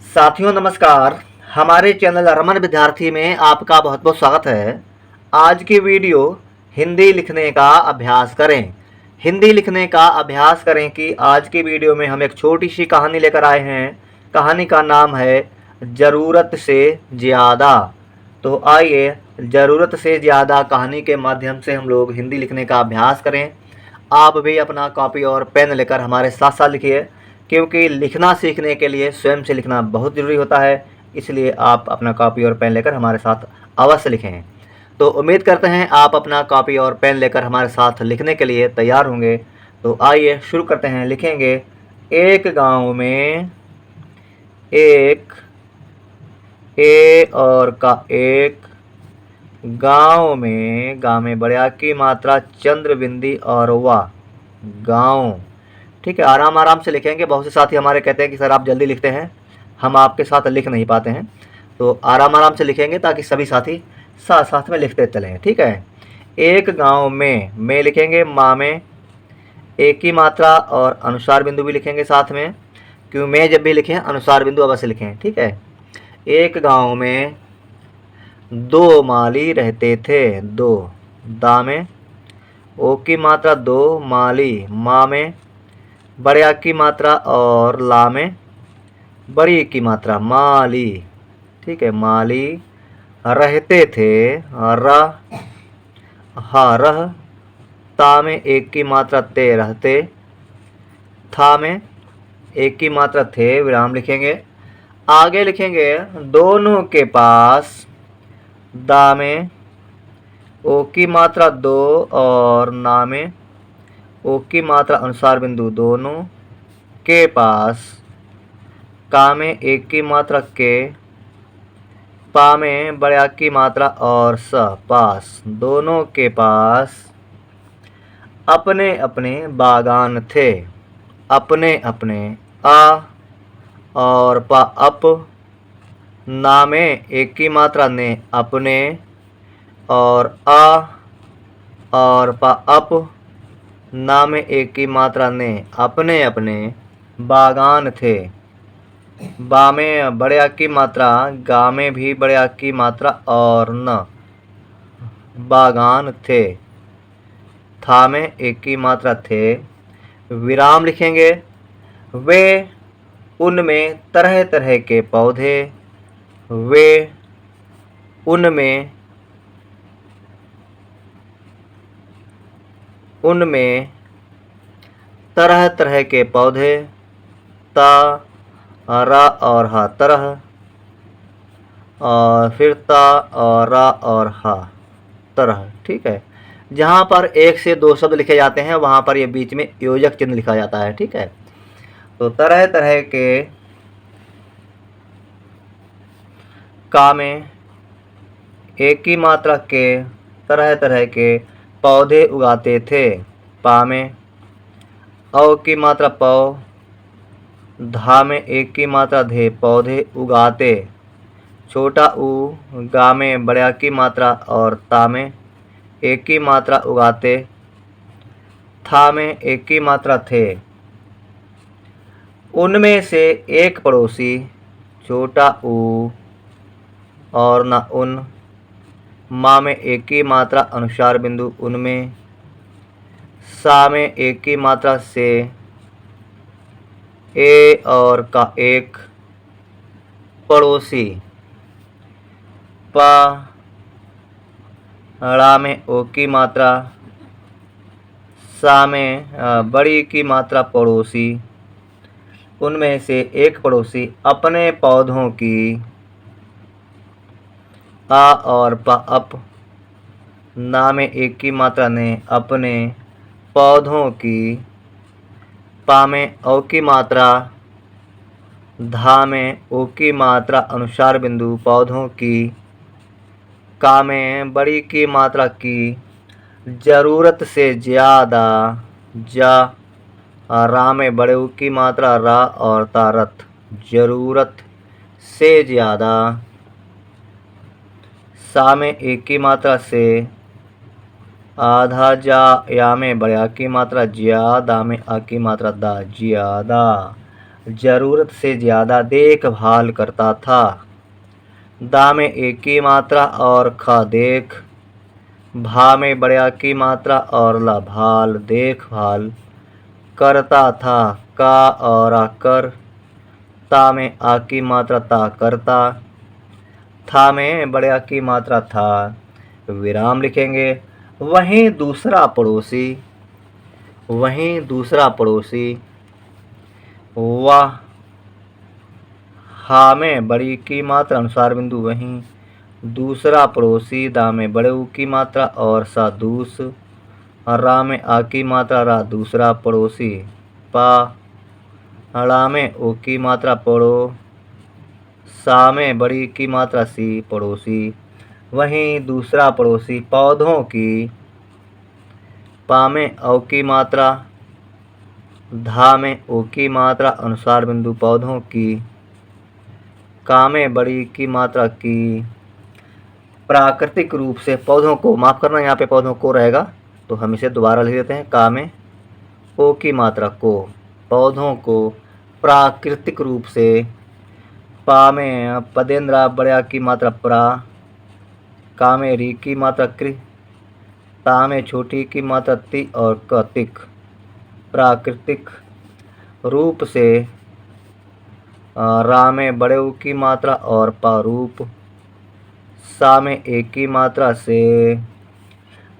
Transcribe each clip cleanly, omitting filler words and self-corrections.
साथियों नमस्कार। हमारे चैनल रमन विद्यार्थी में आपका बहुत बहुत स्वागत है। आज की वीडियो हिंदी लिखने का अभ्यास करें। हिंदी लिखने का अभ्यास करें कि आज की वीडियो में हम एक छोटी सी कहानी लेकर आए हैं। कहानी का नाम है ज़रूरत से ज़्यादा। तो आइए ज़रूरत से ज़्यादा कहानी के माध्यम से हम लोग हिंदी लिखने का अभ्यास करें। आप भी अपना कॉपी और पेन लेकर हमारे साथ साथ लिखिए, क्योंकि लिखना सीखने के लिए स्वयं से लिखना बहुत ज़रूरी होता है। इसलिए आप अपना कॉपी और पेन लेकर हमारे साथ अवश्य लिखें। तो उम्मीद करते हैं आप अपना कॉपी और पेन लेकर हमारे साथ लिखने के लिए तैयार होंगे। तो आइए शुरू करते हैं। लिखेंगे, एक गांव में एक ए और का एक गांव में बड़े आ की मात्रा चंद्र बिंदी और वाह गांव। ठीक है, आराम आराम से लिखेंगे। बहुत से साथी हमारे कहते हैं कि सर आप जल्दी लिखते हैं, हम आपके साथ लिख नहीं पाते हैं। तो आराम आराम से लिखेंगे ताकि सभी साथी साथ साथ में लिखते चलें। ठीक है, एक गांव में लिखेंगे, माँ में एक ही मात्रा और अनुस्वार बिंदु भी लिखेंगे साथ में। क्यों में जब भी लिखें अनुस्वार बिंदु अवश्य लिखें। ठीक है, एक गांव में दो माली रहते थे। दो, दा में ओ की मात्रा दो, माली माँ में बड़े आ की मात्रा और ला में बड़ी की मात्रा माली। ठीक है, माली रहते थे, र हा रह, ता में एक की मात्रा ते रहते, था में एक की मात्रा थे, विराम लिखेंगे। आगे लिखेंगे, दोनों के पास, दा में ओ की मात्रा दो और ना में ओ की मात्रा अनुसार बिंदु दोनों के पास, का में एक की मात्रा के, पा में बड़े आ की मात्रा और स पास, दोनों के पास अपने अपने बागान थे। अपने अपने, आ और पा अप, ना में एक की मात्रा ने अपने और आ और पा अप, ना में एक की मात्रा ने अपने अपने बागान थे। बा में बड़े आ की मात्रा, गा में भी बड़े आ की मात्रा और न, बागान थे। था में एक की मात्रा थे, विराम लिखेंगे। वे उनमें तरह तरह के पौधे, वे उनमें तरह तरह के पौधे, ता रा और हा तरह, और फिर ता और रा और हा तरह। ठीक है, जहाँ पर एक से दो शब्द लिखे जाते हैं वहाँ पर ये बीच में योजक चिन्ह लिखा जाता है। ठीक है, तो तरह तरह के, का में एक की मात्रा के तरह तरह के पौधे उगाते थे। पा में औ की मात्रा पौ, धा में एक की मात्रा धे पौधे उगाते, छोटा ऊ, गा में बड़े आ की मात्रा और ता में एक की मात्रा उगाते, था में एक की मात्रा थे। उनमें से एक पड़ोसी, छोटा ऊ और ना उन, माँ में एक की मात्रा अनुसार बिंदु उनमें, सा में एक की मात्रा से, ए और का एक पड़ोसी, पा ड़ा में ओ की मात्रा, सा में बड़ी की मात्रा पड़ोसी, उनमें से एक पड़ोसी अपने पौधों की, आ और पा अप, ना में एक की मात्रा ने अपने पौधों की, पा में ओ की मात्रा, धा में ओ की मात्रा अनुसार बिंदु पौधों की, का में बड़ी की मात्रा की, ज़रूरत से ज़्यादा, जा रा में बड़े ऊ की मात्रा रा और तारत, ज़रूरत से ज़्यादा, सा में एक की मात्रा से, आधा जा, या में बड़े आ की मात्रा ज्या, दा में आ की मात्रा दा, ज्यादा। ज़रूरत से ज़्यादा देखभाल करता था। दा में एक की मात्रा और खा देख, भा में बड़े आ की मात्रा और ला भाल देखभाल करता था। का और आ कर, ता में आ की मात्रा ता करता, था में बड़े आ की मात्रा था। विराम लिखेंगे। वहीं दूसरा पड़ोसी वाह, हा में बड़ी की मात्रा अनुसार बिंदु वहीं, दूसरा पड़ोसी, दा में बड़े ऊ की मात्रा और सा दूस, रा में आ की मात्रा रा दूसरा पड़ोसी, पा ड़ा में ओ की मात्रा पड़ो, सा में बड़ी की मात्रा सी पड़ोसी। वहीं दूसरा पड़ोसी पौधों की, पा में औ की मात्रा, धा में ओ की मात्रा अनुसार बिंदु पौधों की, का में बड़ी की मात्रा की। प्राकृतिक रूप से पौधों को, माफ़ करना यहाँ पे पौधों को रहेगा तो हम इसे दोबारा लिख देते हैं। का में ओ की मात्रा को, पौधों को प्राकृतिक रूप से, पा में पदेंद्रा बड़े आ की मात्रा प्रा, का में री की मात्रा कृ, ता में छोटी की मात्रा ति और कतिक, प्राकृतिक रूप से, रा में बड़े ऊ की मात्रा और पा रूप, सा में एक की मात्रा से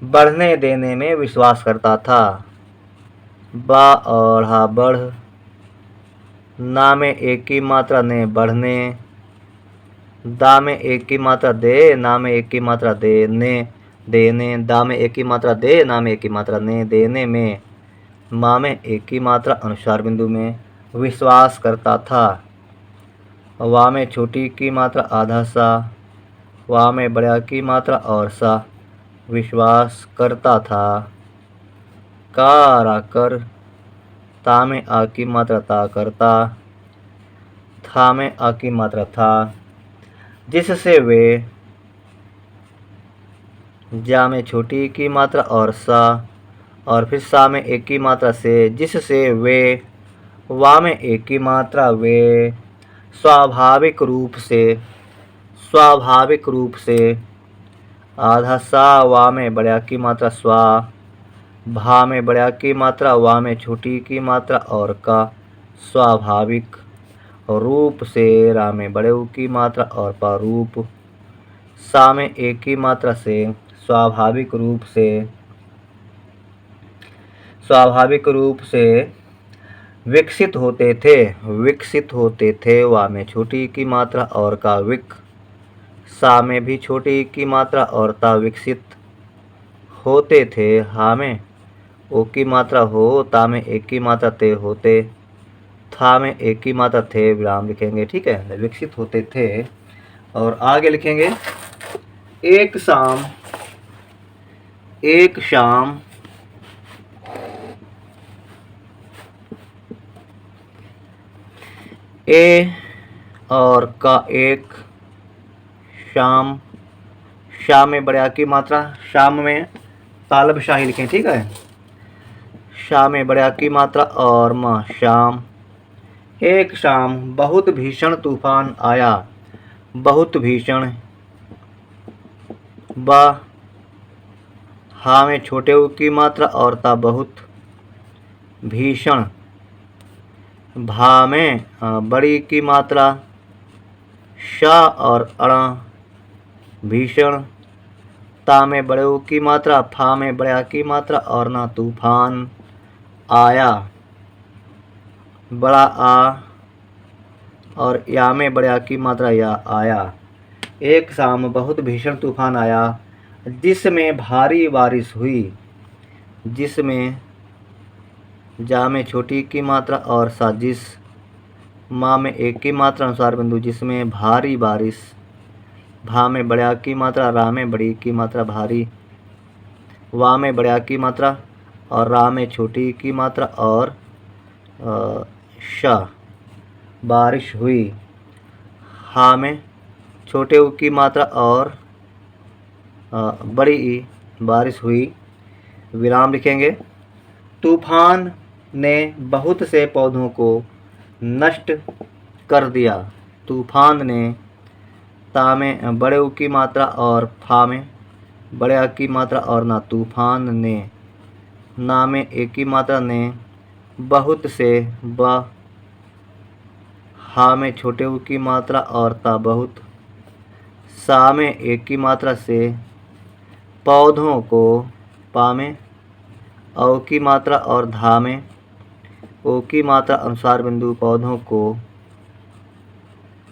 बढ़ने देने में विश्वास करता था। बा और हा बढ़, ना में एक की मात्रा ने बढ़ने, दा में एक की मात्रा दे, ना में एक की मात्रा देने देने, दा में एक की मात्रा दे, ना में एक की मात्रा ने देने में, मा में एक की मात्रा अनुसार बिंदु में विश्वास करता था। वा में छोटी की मात्रा आधा सा, वा में बड़ा की मात्रा और सा विश्वास करता था। का कर, ता में आ की मात्रा ता करता, था में आ की मात्रा था। जिससे वे, जा में छोटी की मात्रा और सा, और फिर सा में एक की मात्रा से, जिससे वे, वा में एक की मात्रा वे स्वाभाविक रूप से, आधा सा, वा में बड़ा की मात्रा स्वा, भा में बड़ा की मात्रा, वा में छोटी की मात्रा और का स्वाभाविक रूप से, रा में बड़े ऊ की मात्रा और पा रूप, सा में एक की मात्रा से स्वाभाविक रूप से विकसित होते थे। वा में छोटी की मात्रा और का विक, सा में भी छोटी की मात्रा और ता विकसित होते थे। हा में ओ की मात्रा हो, ता में एक की मात्रा ते होते, था में एक की मात्रा थे। विराम लिखेंगे। ठीक है, विकसित होते थे। और आगे लिखेंगे। एक शाम ए और का एक, शाम, शाम में बड़े आ की मात्रा, शाम में तालब शाही लिखें। ठीक है, शाम में बड़े आ की मात्रा और माँ शाम। एक शाम बहुत भीषण तूफान आया, बहुत भीषण, बा हा में छोटे ऊ की मात्रा और ता बहुत, भीषण, भा में बड़ी की मात्रा, शा और अड़ा, भीषण, ता में बड़े ऊ की मात्रा, फा में बड़े आ की मात्रा और ना तूफान आया, बड़ा आ और या में बड़े आ की मात्रा या आया। एक शाम बहुत भीषण तूफान आया जिसमें भारी बारिश हुई, जिसमें, जा में छोटी की मात्रा और साजिश, माँ में एक की मात्रा अनुसार बिंदु, जिसमें भारी बारिश, भा में बड़े आ की मात्रा, रा में बड़ी की मात्रा भारी, वा में बड़े आ की मात्रा और रा में छोटी की मात्रा और शा, बारिश हुई। हा में छोटे ऊ की मात्रा और बड़ी ई, बारिश हुई। विराम लिखेंगे। तूफान ने बहुत से पौधों को नष्ट कर दिया। तूफान ने ता में बड़े ऊ की मात्रा और फा में बड़े आ की मात्रा और ना। तूफान ने ना में एक की मात्रा ने बहुत से ब हा में छोटे ऊ की मात्रा और ता बहुत। सा में एक की मात्रा से पौधों को पा में औ की मात्रा और धा में ओ की मात्रा अनुसार बिंदु पौधों को।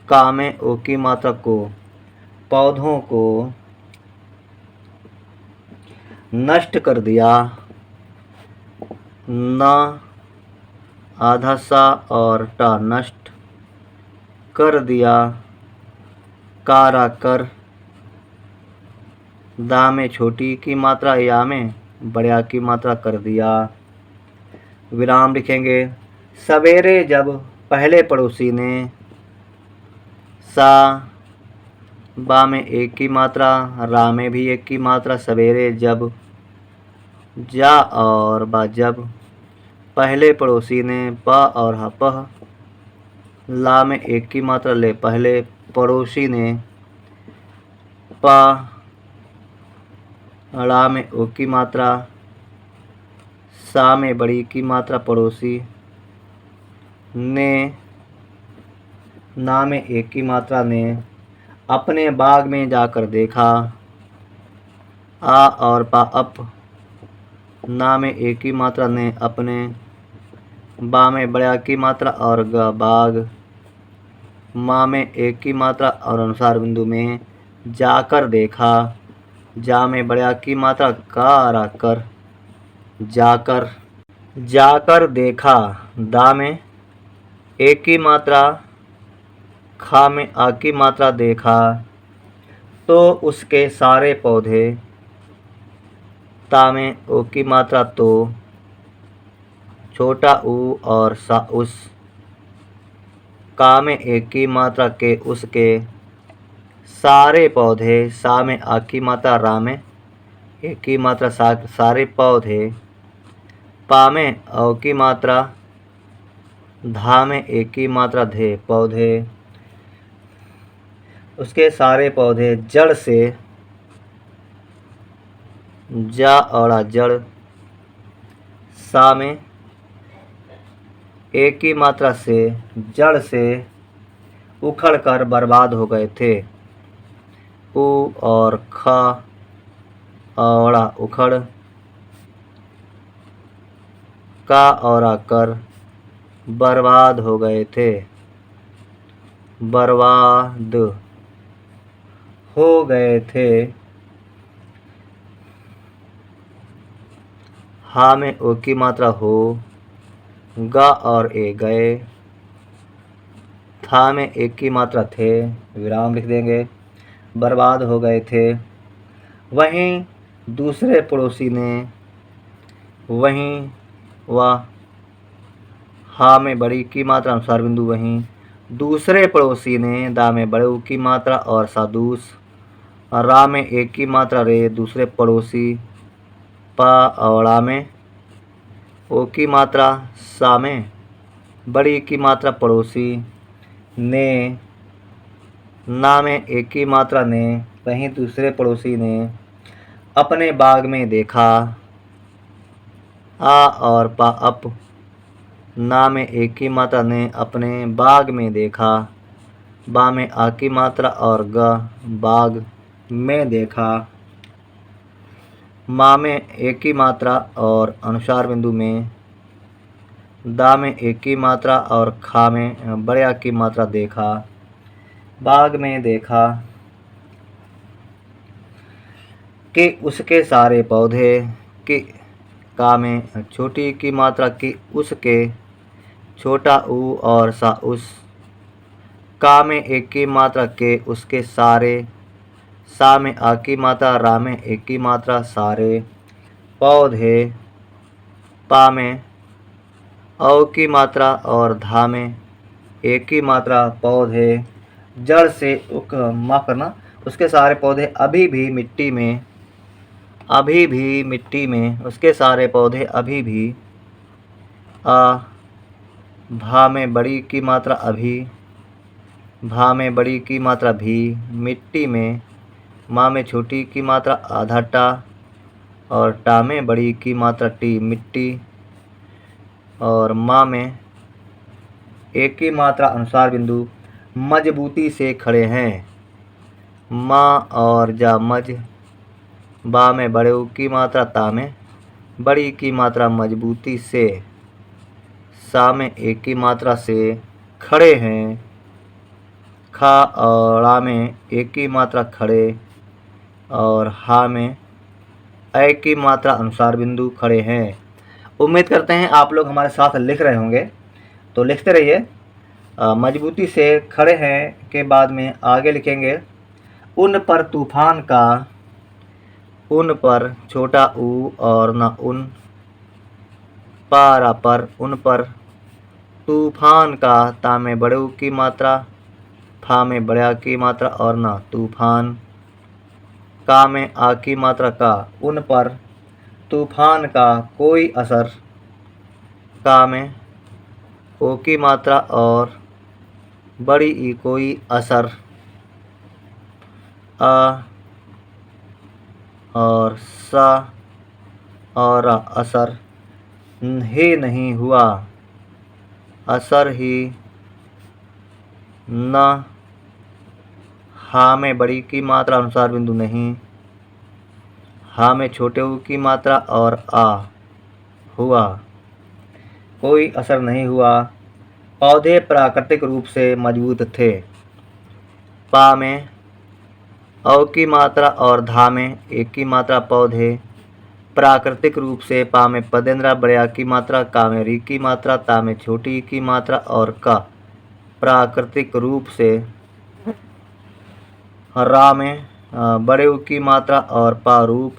का में ओ की मात्रा को पौधों को नष्ट कर दिया। न आधा सा और टा नष्ट कर दिया। कारा कर दा में छोटी की मात्रा या में बड़े आ की मात्रा कर दिया। विराम लिखेंगे। सवेरे जब पहले पड़ोसी ने सा बा में एक की मात्रा रा में भी एक की मात्रा। सवेरे जब जा और बा जब पहले पड़ोसी ने प और हा पह ला में एक की मात्रा ले पहले पड़ोसी ने पा ला में ओ की मात्रा। सा में बड़ी की मात्रा पड़ोसी ने ना में एक की मात्रा ने अपने बाग में जाकर देखा। आ और पा अप ना में एक की मात्रा ने अपने बा में बड़ा की मात्रा और ग बाग माँ में एक की मात्रा और अनुसार बिंदु में जाकर देखा। जा में बड़ा की मात्रा का कर जाकर जाकर देखा। दा में एक की मात्रा खा में आ की मात्रा देखा तो उसके सारे पौधे। ता में ओ की मात्रा तो छोटा ऊ और सा उस। का में एक की मात्रा के उसके सारे पौधे। सा में आ की मात्रा रा में एक की मात्रा सारे पौधे। पा में औ की मात्रा धा में एक की मात्रा धे पौधे। उसके सारे पौधे जड़ से जा और जड़। सा में एक की मात्रा से जड़ से उखड़ कर बर्बाद हो गए थे। ऊ और खा औड़ा उखड़ का और आकर बर्बाद हो गए थे। बर्बाद हो गए थे। हा में ओ की मात्रा हो गा और ए गए। था में एक की मात्रा थे। विराम लिख देंगे। बर्बाद हो गए थे। वहीं दूसरे पड़ोसी ने वहीं वह हा में बड़ी की मात्रा अनुसार बिंदु वहीं दूसरे पड़ोसी ने दा में बड़े ऊ की मात्रा और सादूस। रा में एक की मात्रा रे दूसरे पड़ोसी। पा और ड़ा में ओ की मात्रा। सा में बड़ी की मात्रा पड़ोसी ने ना में एक की मात्रा ने वहीं दूसरे पड़ोसी ने अपने बाग में देखा। आ और पा अप ना में एक की मात्रा ने अपने बाग में देखा। बा में आ की मात्रा और ग बाग में देखा। माँ में एक की मात्रा और अनुसार बिंदु में दा में एक की मात्रा और खा में बड़े आ की मात्रा देखा। बाग में देखा कि उसके सारे पौधे कि का में छोटी की मात्रा कि उसके छोटा ऊ और सा उस। का में एक की मात्रा के उसके सारे। सा में आ की मात्रा रा में एक की मात्रा सारे पौधे। पा में औ की मात्रा और धा में एक की मात्रा पौधे जड़ से माफ करना उसके सारे पौधे अभी भी मिट्टी में उसके सारे पौधे अभी भी भा में बड़ी की मात्रा अभी, भा में बड़ी की मात्रा भी। मिट्टी में, माँ में छोटी की मात्रा आधा टा, और टा में बड़ी की मात्रा टी, मिट्टी। और माँ में एक की मात्रा अनुसार बिंदु मजबूती से खड़े हैं। माँ और जा मज। बा में बड़े ऊ की मात्रा ता में बड़ी की मात्रा मजबूती से। सा में एक की मात्रा से खड़े हैं। खा और ड़ा में एक की मात्रा खड़े, और हा में ए की मात्रा अनुसार बिंदु खड़े हैं। उम्मीद करते हैं आप लोग हमारे साथ लिख रहे होंगे, तो लिखते रहिए। मजबूती से खड़े हैं के बाद में आगे लिखेंगे उन पर तूफान का, उन पर छोटा ऊ और ना उन, पारा पर, उन पर तूफान का, ता में बड़े ऊ की मात्रा, फा में बड़ा की मात्रा और ना तूफान, का में आ की मात्रा का। उन पर तूफान का कोई असर, का में ओ की मात्रा और बड़ी ई कोई असर, आ और सा और असर ही नहीं हुआ, असर ही न। हा में बड़ी की मात्रा अनुसार बिंदु नहीं, हा में छोटे ऊ की मात्रा और आ, हुआ, कोई असर नहीं हुआ। पौधे प्राकृतिक रूप से मजबूत थे। पा में औ की मात्रा और धा में एक की मात्रा पौधे प्राकृतिक रूप से। पा में पदेंद्रा बड़या की मात्रा, का में री की मात्रा, ता में छोटी की मात्रा और का प्राकृतिक रूप से। रा में बड़े ऊ की मात्रा और पा रूप।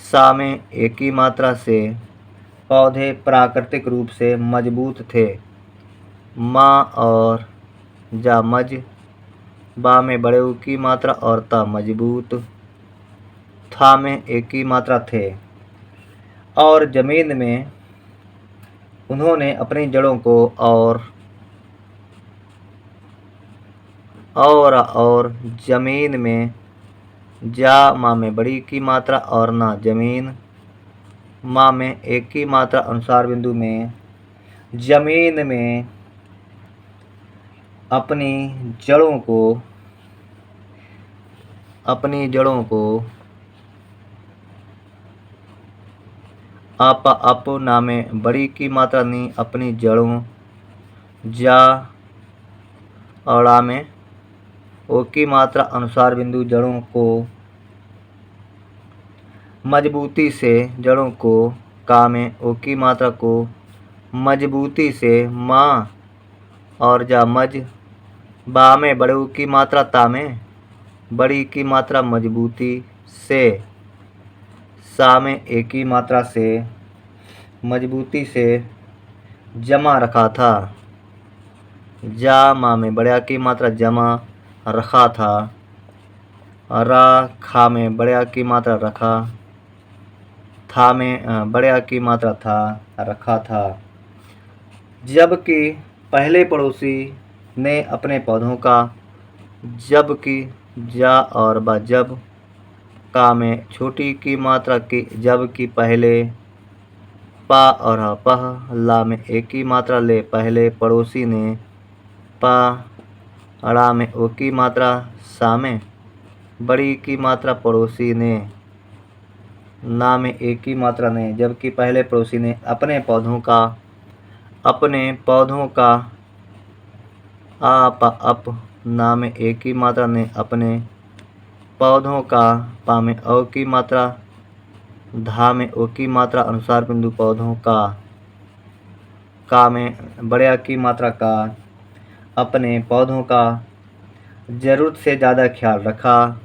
सा में एक की मात्रा से पौधे प्राकृतिक रूप से मजबूत थे। माँ और जा मज। बा में बड़े ऊ की मात्रा और ता मजबूत। था में एक की मात्रा थे। और जमीन में उन्होंने अपनी जड़ों को और जमीन में, जा माँ में बड़ी की मात्रा और ना जमीन, माँ में एक की मात्रा अनुसार बिंदु में जमीन में अपनी जड़ों को अप ना में बड़ी की मात्रा नी अपनी जड़ों, जा और आ में ओ की मात्रा अनुसार बिंदु जड़ों को मजबूती से, जड़ों को। का में ओ की मात्रा को मजबूती से। माँ और जा मज। बा में बड़े ऊ की मात्रा, ता में बड़ी की मात्रा मजबूती से। सा में एक की मात्रा से मजबूती से जमा रखा था। जा माँ में बड़ा की मात्रा जमा रखा था। रा खा में बड़ा की मात्रा रखा, था में बड़ा की मात्रा था रखा था। जबकि पहले पड़ोसी ने अपने पौधों का, जबकि जा और बा जब। का में छोटी की मात्रा की जबकि पहले। पा और पह। ला में एक की मात्रा ले पहले पड़ोसी ने। पा अड़ा में ओ की मात्रा, सा में बड़ी की मात्रा पड़ोसी ने। ना में एक की मात्रा ने जबकि पहले पड़ोसी ने अपने पौधों का। आप अप ना में एक की मात्रा ने अपने पौधों का। पा में ओ की मात्रा, धा में ओ की मात्रा अनुसार बिंदु पौधों का में बड़ा की मात्रा का अपने पौधों का जरूरत से ज़्यादा ख्याल रखा।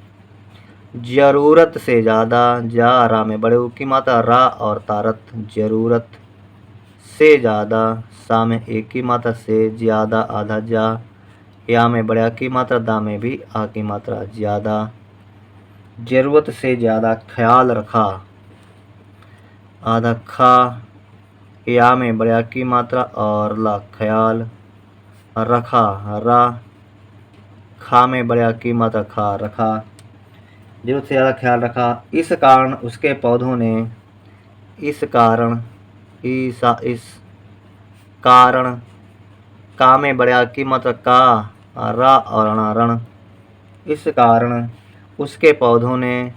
जरूरत से ज़्यादा। जा रा में बड़े ऊ की मात्रा रा और तारत जरूरत से ज़्यादा। सा में एक की मात्रा से ज़्यादा आधा जा। या में बड़ा की मात्रा, दा में भी आ की मात्रा ज़्यादा। जरूरत से ज़्यादा ख्याल रखा। आधा खा या में बड़ा की मात्रा और ला ख्याल रखा रा, खा में बड़ा की मात्रा खा रखा, जरूरत से ज़्यादा ख्याल रखा। इस कारण उसके पौधों ने, इस कारण इस कारण, का में बड़ा की मात्रा का रा और रण, इस कारण उसके पौधों ने,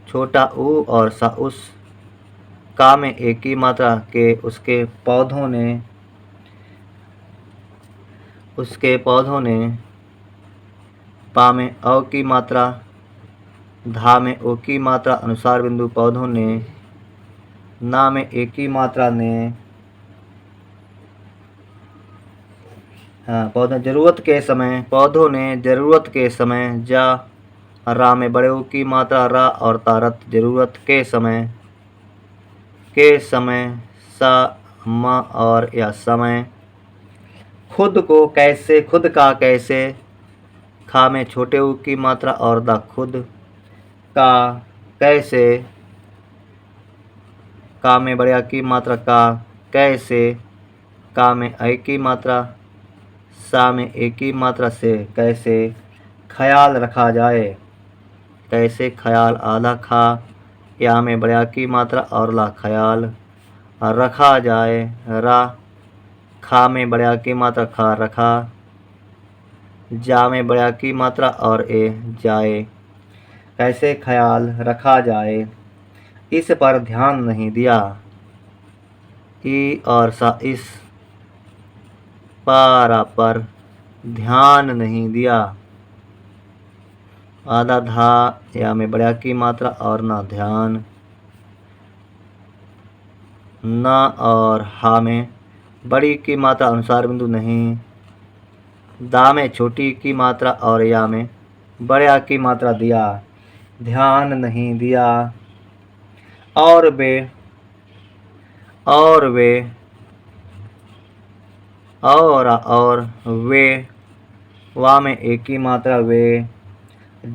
छोटा ऊ और सा उस, का में एक ही मात्रा के उसके पौधों ने, उसके पौधों ने, पा में अ की मात्रा, धा में ओ की मात्रा अनुसार बिंदु पौधों ने, ना में एक ही मात्रा ने, पौधों जरूरत के समय, पौधों ने जरूरत के समय, जा रा में बड़े ऊ की मात्रा रा और तारत जरूरत के समय सा म और या समय, खुद को कैसे, खुद का कैसे, खा में छोटे ऊ की मात्रा और दा खुद, का कैसे, का में बड़े आ की मात्रा का कैसे, का में ऐ की मात्रा, सा में एक की मात्रा से कैसे, ख्याल रखा जाए, कैसे ख्याल आधा खा, या में बड़ा की मात्रा और ला ख्याल रखा जाए, रा, खा में बड़ा की मात्रा खा रखा, जा में बड़ा की मात्रा और ए जाए, कैसे ख्याल रखा जाए, इस पर ध्यान नहीं दिया, ई और सा इस, पारा पर ध्यान नहीं दिया, आधा धा, या में बड़ा की मात्रा और ना ध्यान, ना और हा में बड़ी की मात्रा अनुसार बिंदु नहीं, दा में छोटी की मात्रा और या में बड़ा की मात्रा दिया, ध्यान नहीं दिया, और वे और वे, वा में एक की मात्रा वे,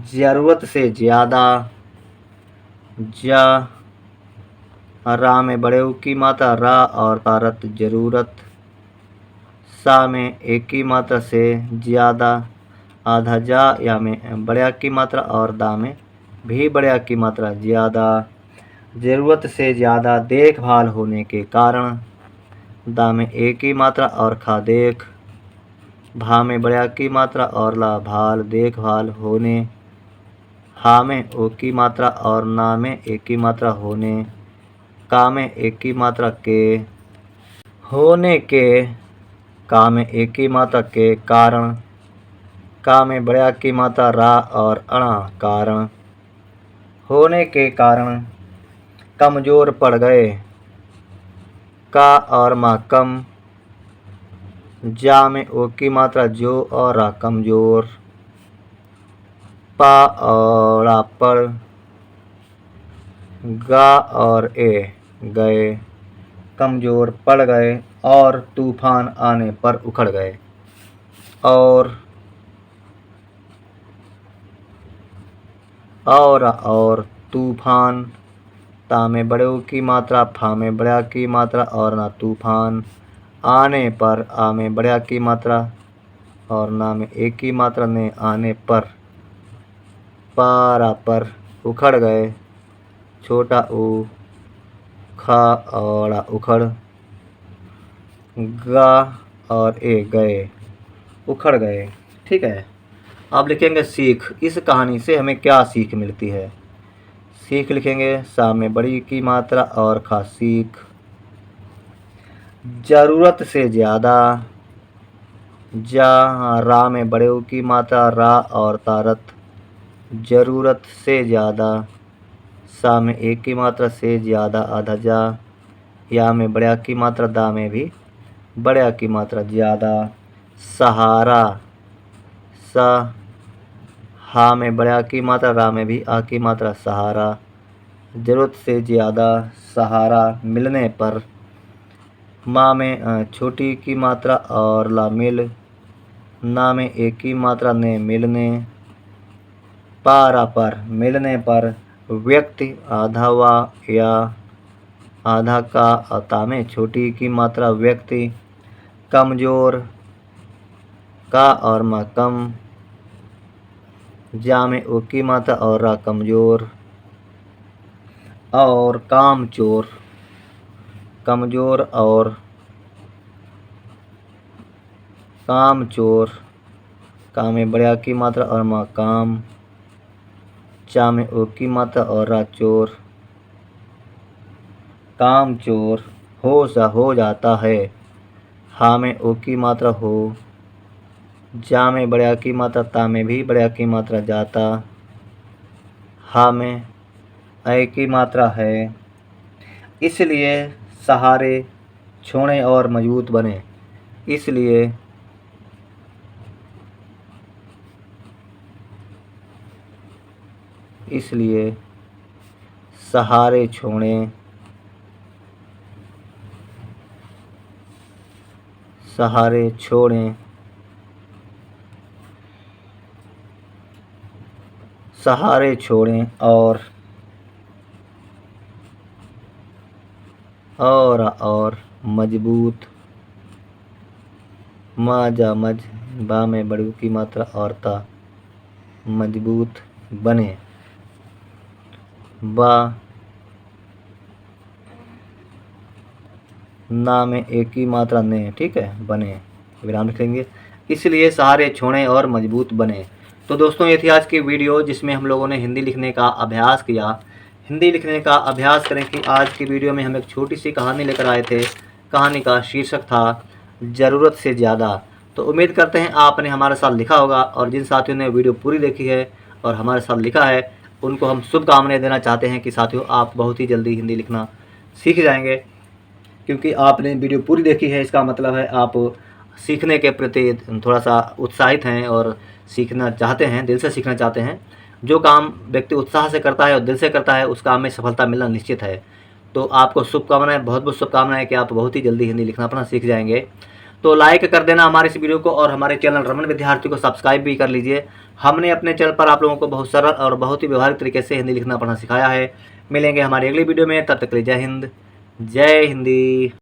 जरूरत से ज़्यादा, जा रा में बड़े ऊ की मात्रा रा और तारत जरूरत, सा में एक की मात्रा से ज़्यादा, आधा जा, या में बड़ा की मात्रा और दा में भी बड़ा की मात्रा ज़्यादा, ज़रूरत से ज़्यादा देखभाल होने के कारण, दा में एक की मात्रा और खा देख, भा में बड़ा की मात्रा और ला भाल देखभाल होने, हा में ओ की मात्रा और ना में एक की मात्रा होने, का में एक की मात्रा के होने के, का में एक की मात्रा के कारण, का में बड़ा की मात्रा रा और अणा कारण, होने के कारण, कमज़ोर पड़ गए, का और मा कम, जा में ओ की मात्रा जो और रा कमज़ोर, पा और आ पर, गा और ए गए, कमज़ोर पड़ गए और तूफान आने पर उखड़ गए, और तूफान, ता में बड़े ऊ की मात्रा, फा में बड़ा की मात्रा और ना तूफान, आने पर, आ में बड़ा की मात्रा और ना में एक की मात्रा ने आने पर, पारा पर उखड़ गए, छोटा ऊ, खा और उखड़, गा और ए गए, उखड़ गए। ठीक है, अब लिखेंगे सीख। इस कहानी से हमें क्या सीख मिलती है? सीख लिखेंगे सा में बड़ी की मात्रा और खा सीख, जरूरत से ज़्यादा, जा रा में बड़े ऊ की मात्रा रा और तारत जरूरत से ज़्यादा, सा में एक की मात्रा से ज़्यादा आधा जा, या में बड़ा की मात्रा दा में भी बड़ा की मात्रा ज़्यादा, सहारा, सा, हा में बड़ा की मात्रा रा में भी आ की मात्रा सहारा, ज़रूरत से ज़्यादा सहारा मिलने पर, मा में छोटी की मात्रा और ला मिल, ना में एक की मात्रा ने मिलने, पारा पर मिलने पर, व्यक्ति आधा वा या आधा का अता में छोटी की मात्रा व्यक्ति, कमजोर का और म कम, जा में ओ की मात्रा और रा कमजोर, और कामचोर, कमजोर और कामचोर, का में बड़ा की मात्रा और म काम, चा में ओ की मात्रा और रा चोर, कामचोर हो जाता है, हा में ओ की मात्रा हो, जा में बड़ा की मात्रा, ता में भी बड़ा की मात्रा जाता, हा में ऐ की मात्रा है, इसलिए सहारे छोड़े और मजबूत बने। इसलिए सहारे छोड़ें, सहारे छोड़ें, सहारे छोड़ें और मजबूत, माजा मज, बा में बड़ू की मात्रा और ता, मजबूत बने, बा ना में एक की मात्रा ने, ठीक है, बने, विराम लिखेंगे। इसलिए सहारे छोड़ें और मजबूत बने। तो दोस्तों ये थी आज की वीडियो जिसमें हम लोगों ने हिंदी लिखने का अभ्यास किया। हिंदी लिखने का अभ्यास करें कि आज की वीडियो में हम एक छोटी सी कहानी लेकर आए थे। कहानी का शीर्षक था ज़रूरत से ज़्यादा। तो उम्मीद करते हैं आपने हमारे साथ लिखा होगा, और जिन साथियों ने वीडियो पूरी देखी है और हमारे साथ लिखा है उनको हम शुभकामनाएं देना चाहते हैं कि साथियों आप बहुत ही जल्दी हिंदी लिखना सीख जाएंगे, क्योंकि आपने वीडियो पूरी देखी है। इसका मतलब है आप सीखने के प्रति थोड़ा सा उत्साहित हैं और सीखना चाहते हैं, दिल से सीखना चाहते हैं। जो काम व्यक्ति उत्साह से करता है और दिल से करता है उस काम में सफलता मिलना निश्चित है। तो आपको शुभकामनाएं, बहुत बहुत शुभकामनाएं कि आप बहुत ही जल्दी हिंदी लिखना पढ़ना सीख जाएंगे। तो लाइक कर देना हमारे इस वीडियो को, और हमारे चैनल रमन विद्यार्थी को सब्सक्राइब भी कर लीजिए। हमने अपने चैनल पर आप लोगों को बहुत सरल और बहुत ही व्यवहारिक तरीके से हिंदी लिखना पढ़ना सिखाया है। मिलेंगे हमारी अगली वीडियो में, तब तक के लिए जय हिंद, जय हिंदी।